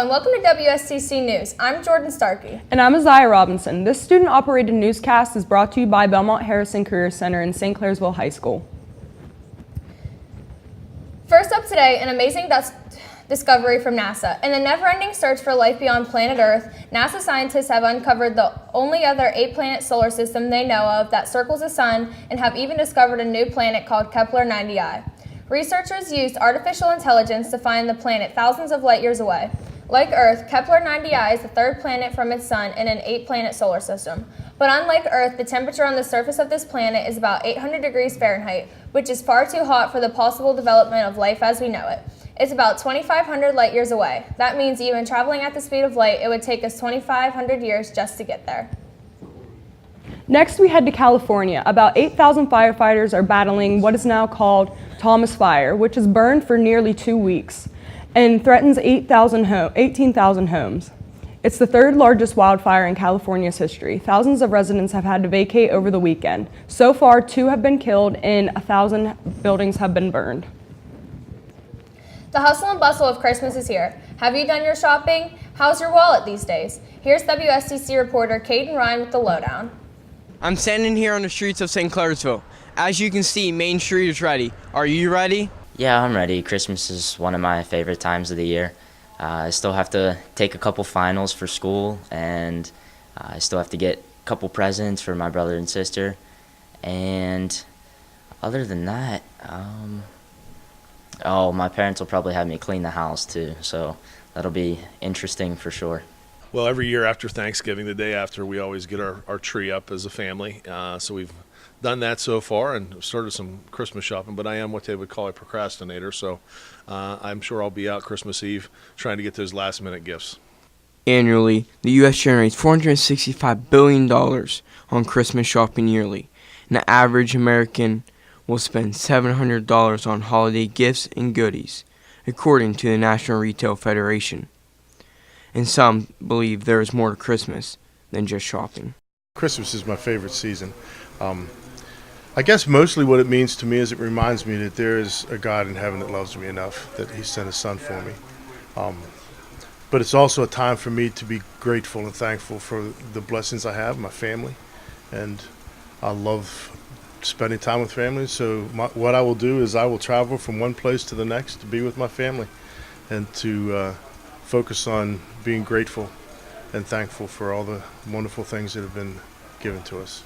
and welcome to WSTC News. I'm Jordan Starkey. And I'm Isaiah Robinson. This student-operated newscast is brought to you by Belmont-Harrison Career Center in St. Clairsville High School. First up today, an amazing discovery from NASA. In the never-ending search for life beyond planet Earth, NASA scientists have uncovered the only other 8-planet solar system they know of that circles the sun and have even discovered a new planet called Kepler-90i. Researchers used artificial intelligence to find the planet thousands of light years away. Like Earth, Kepler-90i is the third planet from its sun in an 8-planet solar system. But unlike Earth, the temperature on the surface of this planet is about 800 degrees Fahrenheit, which is far too hot for the possible development of life as we know it. It's about 2,500 light years away. That means even traveling at the speed of light, it would take us 2,500 years just to get there. Next, we head to California. About 8,000 firefighters are battling what is now called Thomas Fire, which has burned for nearly 2 weeks and threatens 18,000 homes. It's the third largest wildfire in California's history. Thousands of residents have had to vacate over the weekend. So far, 2 have been killed and 1,000 buildings have been burned. The hustle and bustle of Christmas is here. Have you done your shopping? How's your wallet these days? Here's WSTC reporter Caden Ryan with the lowdown. I'm standing here on the streets of St. Clairsville. As you can see, Main Street is ready. Are you ready? Yeah, I'm ready. Christmas is one of my favorite times of the year. I still have to take a couple finals for school, and I still have to get a couple presents for my brother and sister. And other than that, my parents will probably have me clean the house too, so that'll be interesting for sure. Well, every year after Thanksgiving, the day after, we always get our tree up as a family. So we've done that so far and started some Christmas shopping, but I am what they would call a procrastinator, so I'm sure I'll be out Christmas Eve trying to get those last-minute gifts. Annually, the U.S. generates $465 billion on Christmas shopping yearly, and the average American will spend $700 on holiday gifts and goodies, according to the National Retail Federation. And some believe there is more to Christmas than just shopping. Christmas is my favorite season. I guess mostly what it means to me is it reminds me that there is a God in heaven that loves me enough that he sent his son for me. But it's also a time for me to be grateful and thankful for the blessings I have, my family, and I love spending time with family. So what I will do is I will travel from one place to the next to be with my family and to focus on being grateful and thankful for all the wonderful things that have been given to us.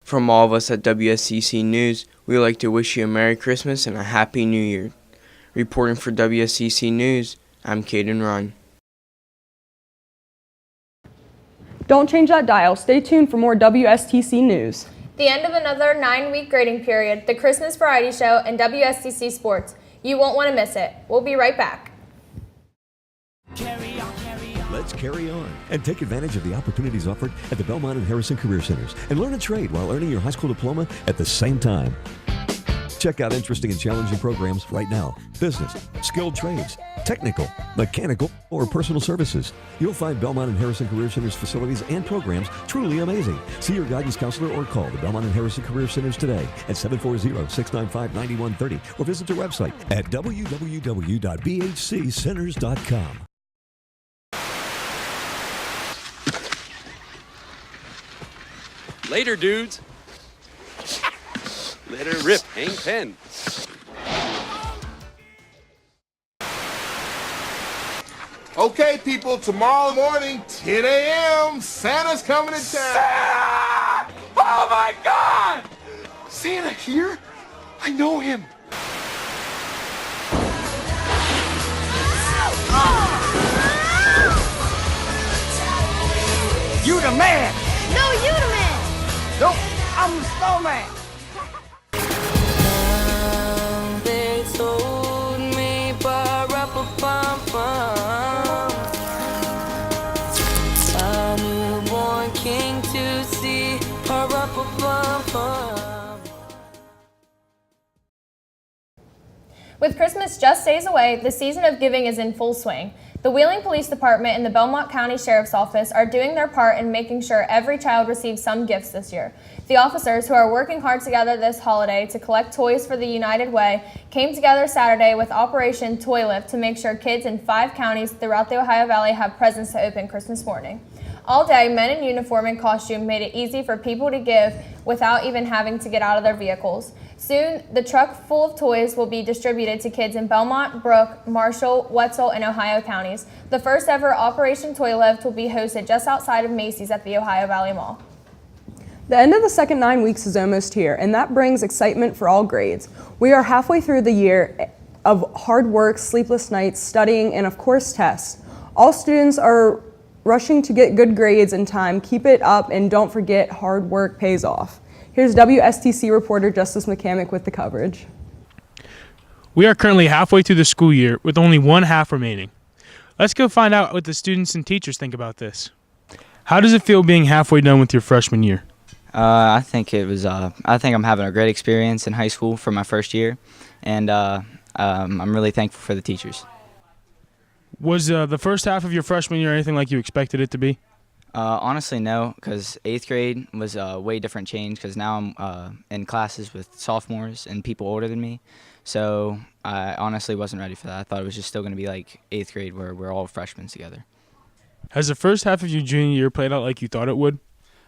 From all of us at WSTC News, we would like to wish you a Merry Christmas and a Happy New Year. Reporting for WSTC News, I'm Caden Ryan. Don't change that dial. Stay tuned for more WSTC News. The end of another 9-week grading period, the Christmas Variety Show, and WSTC Sports. You won't want to miss it. We'll be right back. Let's carry on and take advantage of the opportunities offered at the Belmont-Harrison Career Centers and learn a trade while earning your high school diploma at the same time. Check out interesting and challenging programs right now. Business, skilled trades, technical, mechanical, or personal services. You'll find Belmont-Harrison Career Centers facilities and programs truly amazing. See your guidance counselor or call the Belmont-Harrison Career Centers today at 740-695-9130 or visit their website at www.bhccenters.com. Later, dudes. Let her rip, Hank Penn. Okay, people, tomorrow morning, 10 a.m., Santa's coming to town. Santa! Oh, my God! Santa here? I know him. You the man! No, you the man! Nope, I'm the snowman. They told me a newborn king to see. With Christmas just days away, the season of giving is in full swing. The Wheeling Police Department and the Belmont County Sheriff's Office are doing their part in making sure every child receives some gifts this year. The officers, who are working hard together this holiday to collect toys for the United Way, came together Saturday with Operation Toy Lift to make sure kids in 5 counties throughout the Ohio Valley have presents to open Christmas morning. All day, men in uniform and costume made it easy for people to give without even having to get out of their vehicles. Soon, the truck full of toys will be distributed to kids in Belmont, Brooke, Marshall, Wetzel, and Ohio counties. The first ever Operation Toy Lift will be hosted just outside of Macy's at the Ohio Valley Mall. The end of the second 9 weeks is almost here, and that brings excitement for all grades. We are halfway through the year of hard work, sleepless nights, studying, and of course tests. All students are rushing to get good grades in time. Keep it up, and don't forget, hard work pays off. Here's WSTC reporter Justice McCamick with the coverage. We are currently halfway through the school year with only one half remaining. Let's go find out what the students and teachers think about this. How does it feel being halfway done with your freshman year? I think I'm having a great experience in high school for my first year, and I'm really thankful for the teachers. Was the first half of your freshman year anything like you expected it to be? Honestly, no, because 8th grade was a way different change because now I'm in classes with sophomores and people older than me. So I honestly wasn't ready for that. I thought it was just still going to be like 8th grade where we're all freshmen together. Has the first half of your junior year played out like you thought it would?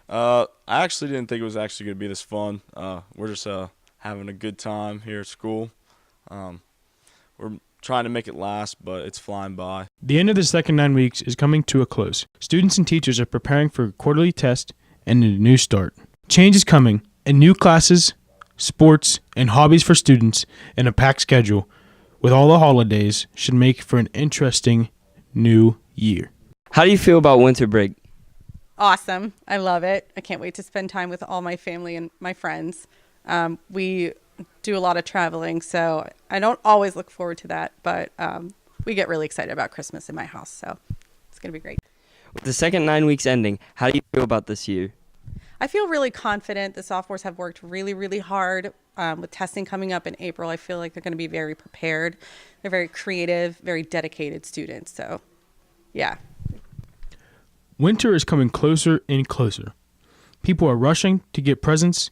I actually didn't think it was actually going to be this fun. We're just having a good time here at school. We're trying to make it last, but it's flying by. The end of the second 9 weeks is coming to a close. Students and teachers are preparing for a quarterly test and a new start. Change is coming, and new classes, sports, and hobbies for students, and a packed schedule with all the holidays should make for an interesting new year. How do you feel about winter break? Awesome. I love it. I can't wait to spend time with all my family and my friends. We do a lot of traveling, so I don't always look forward to that, but we get really excited about Christmas in my house, so it's going to be great. With the second 9 weeks ending, how do you feel about this year? I feel really confident. The sophomores have worked really, really hard. With testing coming up in April, I feel like they're going to be very prepared. They're very creative, very dedicated students, so yeah. Winter is coming closer and closer. People are rushing to get presents,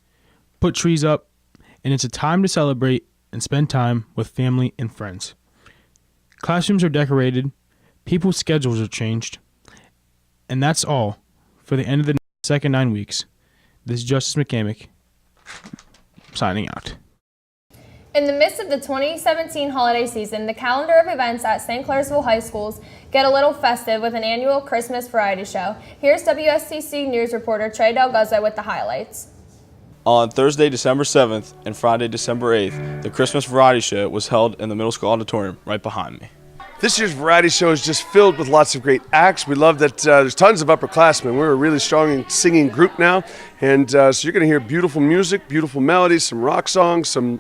put trees up, and it's a time to celebrate and spend time with family and friends. Classrooms are decorated, people's schedules are changed, and that's all for the end of the second 9 weeks. This is Justice McCamick signing out. In the midst of the 2017 holiday season, the calendar of events at St. Clairsville High Schools get a little festive with an annual Christmas variety show. Here's WSTC News reporter Trey Delguzzo with the highlights. On Thursday, December 7th and Friday, December 8th, the Christmas variety show was held in the middle school auditorium right behind me. This year's variety show is just filled with lots of great acts. We love that there's tons of upperclassmen. We're a really strong singing group now, and so you're going to hear beautiful music, beautiful melodies, some rock songs, some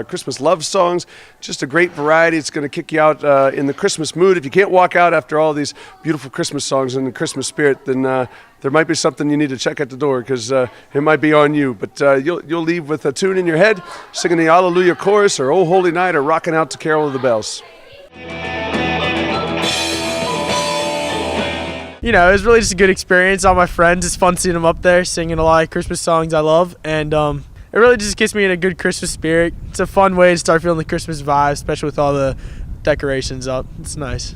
Christmas love songs, just a great variety. It's going to kick you out in the Christmas mood. If you can't walk out after all these beautiful Christmas songs and the Christmas spirit, then there might be something you need to check at the door because it might be on you. But you'll leave with a tune in your head, singing the Hallelujah chorus or Oh Holy Night or rocking out to Carol of the Bells. You know, it was really just a good experience. All my friends, it's fun seeing them up there singing a lot of Christmas songs I love, and it really just gets me in a good Christmas spirit. It's a fun way to start feeling the Christmas vibe, especially with all the decorations up. It's nice.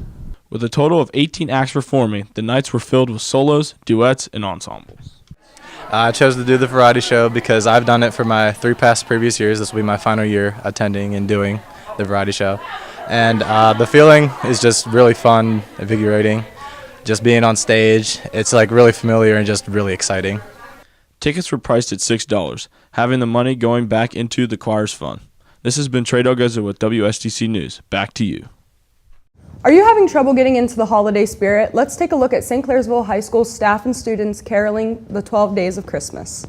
With a total of 18 acts performing, the nights were filled with solos, duets, and ensembles. I chose to do the variety show because I've done it for my 3 previous years. This will be my final year attending and doing the variety show. And the feeling is just really fun, invigorating. Just being on stage, it's like really familiar and just really exciting. Tickets were priced at $6, having the money going back into the choir's fund. This has been Trey Delguzzo with WSTC News. Back to you. Are you having trouble getting into the holiday spirit? Let's take a look at St. Clairsville High School staff and students caroling the 12 days of Christmas.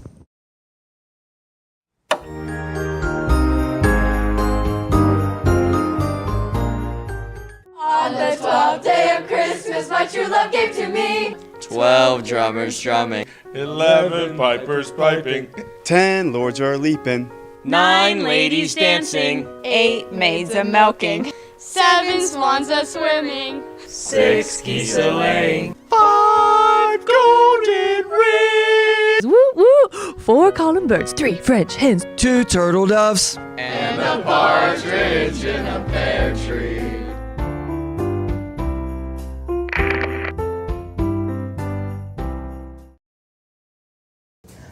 On the 12th day of Christmas, my true love gave to me 12 drummers drumming, 11 pipers piping, 10 lords are leaping, 9 ladies dancing, 8 maids a milking, 7 swans a swimming, 6 geese a laying, 5 golden rings. Woo woo! 4 calling birds, 3 French hens, 2 turtle doves, and a partridge in a pear tree.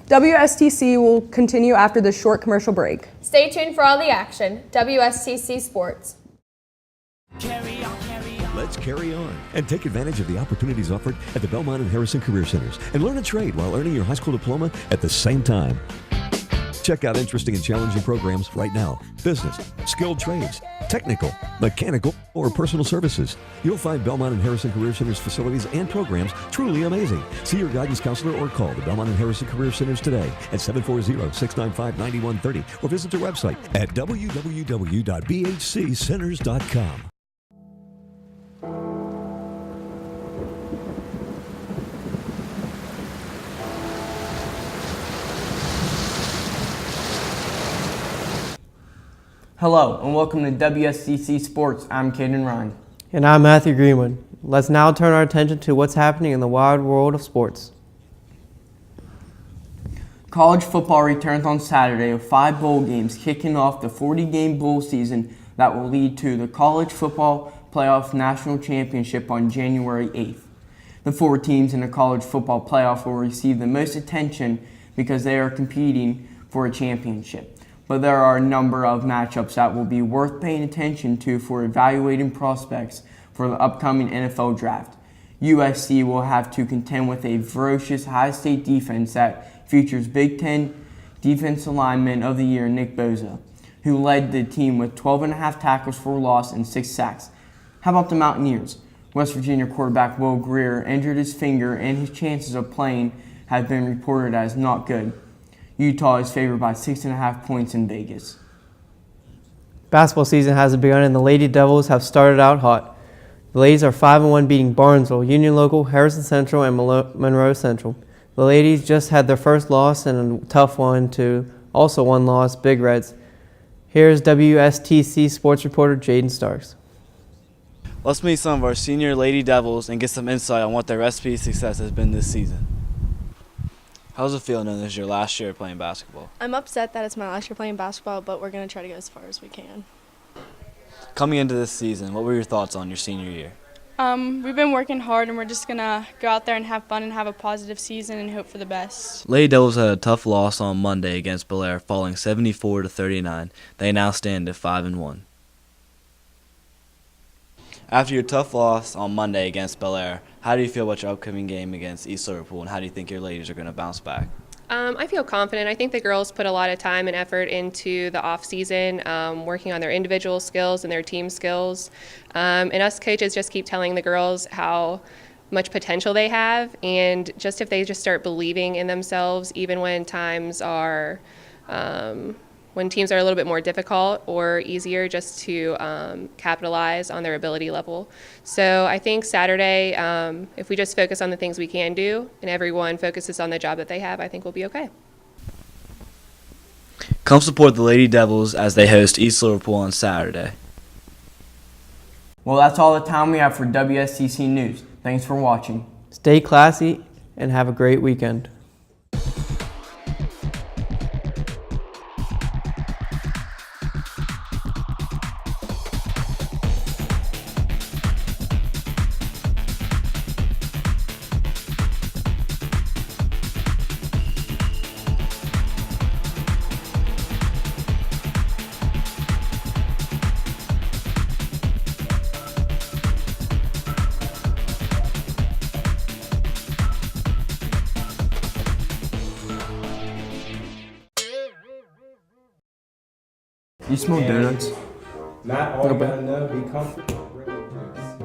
WSTC will continue after this short commercial break. Stay tuned for all the action. WSTC Sports. Let's carry on and take advantage of the opportunities offered at the Belmont-Harrison Career Centers and learn a trade while earning your high school diploma at the same time. Check out interesting and challenging programs right now. Business, skilled trades, technical, mechanical, or personal services. You'll find Belmont-Harrison Career Centers facilities and programs truly amazing. See your guidance counselor or call the Belmont-Harrison Career Centers today at 740-695-9130 or visit their website at www.bhccenters.com. Hello, and welcome to WSTC Sports. I'm Caden Ryan. And I'm Matthew Greenwood. Let's now turn our attention to what's happening in the wide world of sports. College football returns on Saturday with 5 bowl games kicking off the 40-game bowl season that will lead to the College Football Playoff National Championship on January 8th. The 4 teams in the College Football Playoff will receive the most attention because they are competing for a championship. But there are a number of matchups that will be worth paying attention to for evaluating prospects for the upcoming NFL Draft. USC will have to contend with a ferocious High State defense that features Big Ten Defensive Lineman of the Year Nick Bosa, who led the team with 12.5 tackles for loss and 6 sacks. How about the Mountaineers? West Virginia quarterback Will Grier injured his finger and his chances of playing have been reported as not good. Utah is favored by 6.5 points in Vegas. Basketball season has begun and the Lady Devils have started out hot. The ladies are 5-1, beating Barnesville, Union Local, Harrison Central, and Monroe Central. The ladies just had their first loss and a tough one to also one loss, Big Reds. Here's WSTC sports reporter Jaden Starks. Let's meet some of our senior Lady Devils and get some insight on what their recipe of success has been this season. How's it feel knowing this is your last year playing basketball? I'm upset that it's my last year playing basketball, but we're going to try to go as far as we can. Coming into this season, what were your thoughts on your senior year? We've been working hard, and we're just going to go out there and have fun and have a positive season and hope for the best. Lady Devils had a tough loss on Monday against Bel-Air, falling 74-39. They now stand at 5-1. After your tough loss on Monday against Bel-Air, how do you feel about your upcoming game against East Liverpool, and how do you think your ladies are going to bounce back? I feel confident. I think the girls put a lot of time and effort into the off season, working on their individual skills and their team skills. And us coaches just keep telling the girls how much potential they have, and just if they just start believing in themselves, even when times are when teams are a little bit more difficult or easier, just to capitalize on their ability level. So I think Saturday, if we just focus on the things we can do and everyone focuses on the job that they have, I think we'll be okay. Come support the Lady Devils as they host East Liverpool on Saturday. Well, that's all the time we have for WSTC News. Thanks for watching. Stay classy and have a great weekend. You smell donuts? Not all you gotta know to be comfortable.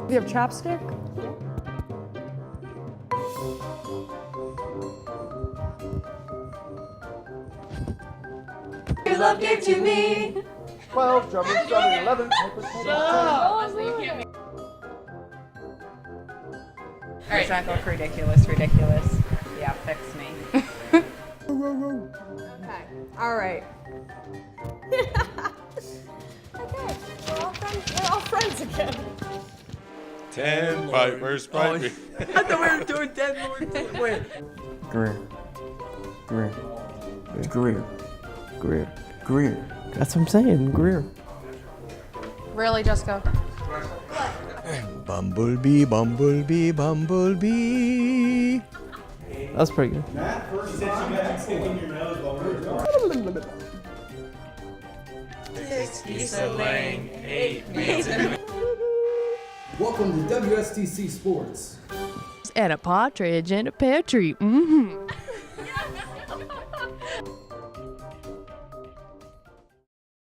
Do you have chapstick? Your love gave to me. 12, drummers, 7, 11. Alright, don't look ridiculous. Yeah, fix me. Okay. All right. Okay. We're all friends 10 pipers piping. I thought we were doing 10 more. Wait. Greer. That's what I'm saying, Greer. Really, Jessica? Bumblebee, bumblebee, bumblebee. That's pretty good. Matt, first time back sticking your nose while we're talking. 6 a lane, 8 means Welcome to WSTC Sports. And a partridge in a pear tree. Mm-hmm.